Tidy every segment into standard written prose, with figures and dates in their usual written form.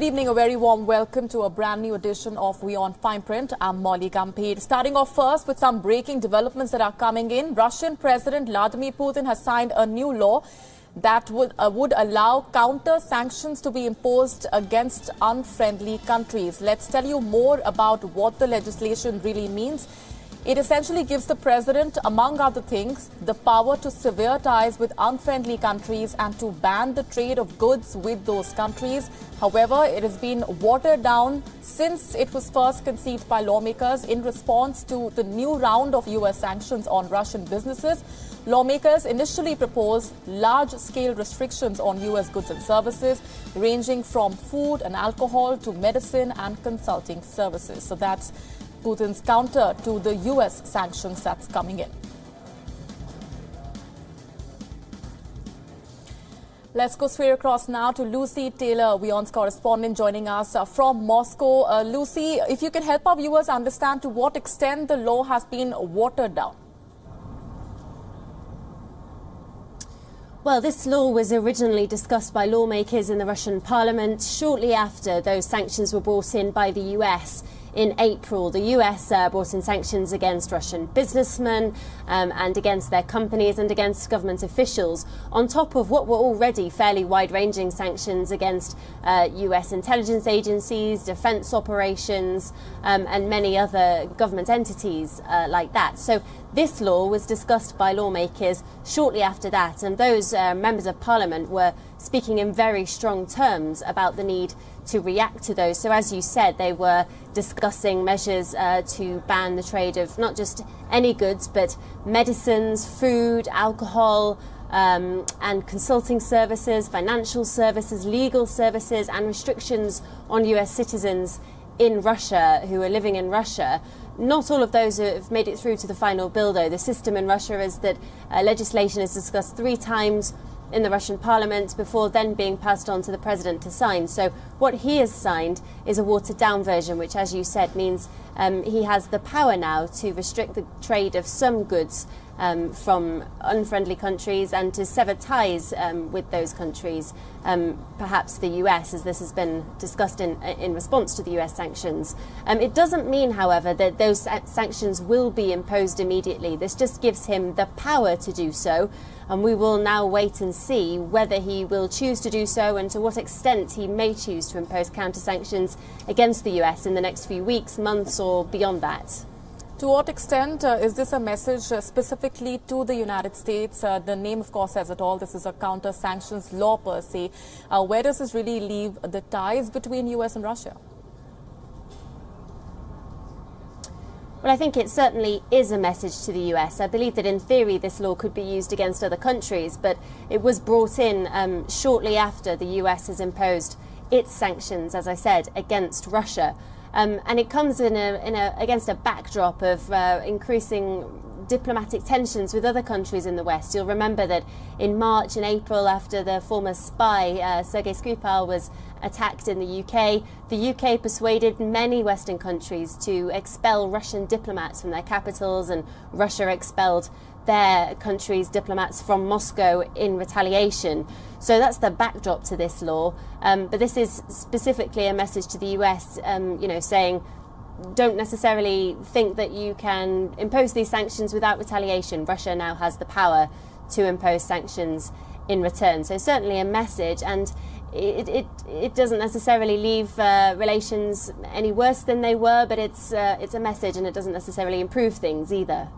Good evening, a very warm welcome to a brand new edition of We On Fine Print. I'm Molly Gambhir. Starting off first with some breaking developments that are coming in. Russian President Vladimir Putin has signed a new law that would allow counter-sanctions to be imposed against unfriendly countries. Let's tell you more about what the legislation really means. It essentially gives the president, among other things, the power to sever ties with unfriendly countries and to ban the trade of goods with those countries. However, it has been watered down since it was first conceived by lawmakers in response to the new round of US sanctions on Russian businesses. Lawmakers initially proposed large-scale restrictions on US goods and services, ranging from food and alcohol to medicine and consulting services. So that's Putin's counter to the US sanctions that's coming in. Let's go straight across now to Lucy Taylor, WION's correspondent, joining us from Moscow. Lucy, if you can help our viewers understand to what extent the law has been watered down. Well, this law was originally discussed by lawmakers in the Russian parliament shortly after those sanctions were brought in by the US. In April, the US brought in sanctions against Russian businessmen and against their companies and against government officials, on top of what were already fairly wide-ranging sanctions against US intelligence agencies, defense operations, and many other government entities like that. So this law was discussed by lawmakers shortly after that, and those members of parliament were speaking in very strong terms about the need to react to those. So as you said, they were discussing measures to ban the trade of not just any goods, but medicines, food, alcohol, and consulting services, financial services, legal services, and restrictions on US citizens in Russia who are living in Russia. Not all of those have made it through to the final bill, though. The system in Russia is that legislation is discussed 3 times in the Russian parliament before then being passed on to the president to sign. So what he has signed is a watered-down version, which, as you said, means he has the power now to restrict the trade of some goods from unfriendly countries and to sever ties with those countries, perhaps the US, as this has been discussed in response to the US sanctions. It doesn't mean, however, that those sanctions will be imposed immediately. This just gives him the power to do so, and we will now wait and see whether he will choose to do so and to what extent he may choose to impose counter-sanctions against the US in the next few weeks, months, or beyond that. To what extent is this a message specifically to the United States? The name, of course, says it all. This is a counter-sanctions law per se. Where does this really leave the ties between US and Russia? Well, I think it certainly is a message to the US. I believe that in theory this law could be used against other countries, but it was brought in shortly after the US has imposed its sanctions, as I said, against Russia. And it comes against a backdrop of increasing diplomatic tensions with other countries in the West. You'll remember that in March and April, after the former spy Sergei Skripal was attacked in the UK persuaded many Western countries to expel Russian diplomats from their capitals, and Russia expelled their country's diplomats from Moscow in retaliation. So that's the backdrop to this law. But this is specifically a message to the US, saying, don't necessarily think that you can impose these sanctions without retaliation. Russia now has the power to impose sanctions in return. So certainly a message, and it doesn't necessarily leave relations any worse than they were, but it's a message, and it doesn't necessarily improve things either.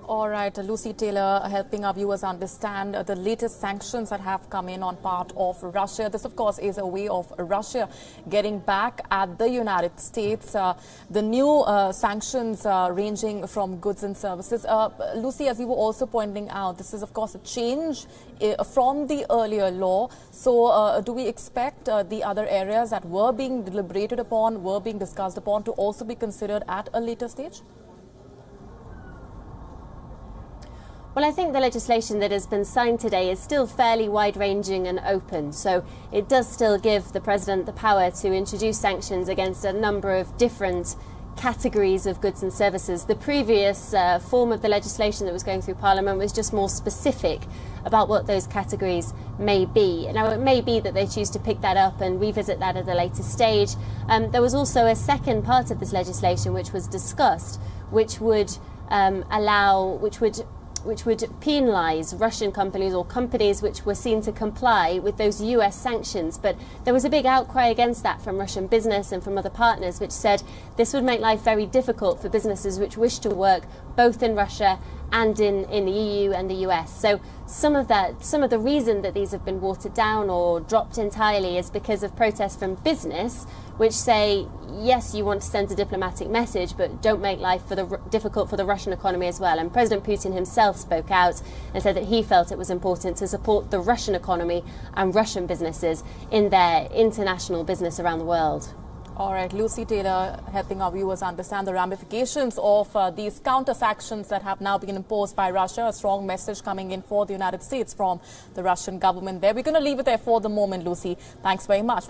All right, Lucy Taylor helping our viewers understand the latest sanctions that have come in on part of Russia. This, of course, is a way of Russia getting back at the United States. The new sanctions ranging from goods and services. Lucy, as you were also pointing out, this is, of course, a change from the earlier law. So do we expect the other areas that were being deliberated upon, were being discussed upon, to also be considered at a later stage? Well, I think the legislation that has been signed today is still fairly wide-ranging and open, so it does still give the president the power to introduce sanctions against a number of different categories of goods and services. The previous form of the legislation that was going through Parliament was just more specific about what those categories may be. Now, it may be that they choose to pick that up and revisit that at a later stage. There was also a second part of this legislation which was discussed, which would which would penalise Russian companies or companies which were seen to comply with those US sanctions. But there was a big outcry against that from Russian business and from other partners, which said this would make life very difficult for businesses which wish to work both in Russia and in the EU and the US. So some of the reason that these have been watered down or dropped entirely is because of protests from business, which say, yes, you want to send a diplomatic message, but don't make life difficult for the Russian economy as well. And President Putin himself spoke out and said that he felt it was important to support the Russian economy and Russian businesses in their international business around the world. All right, Lucy Taylor helping our viewers understand the ramifications of these counter sanctions that have now been imposed by Russia. A strong message coming in for the United States from the Russian government there. We're going to leave it there for the moment, Lucy. Thanks very much.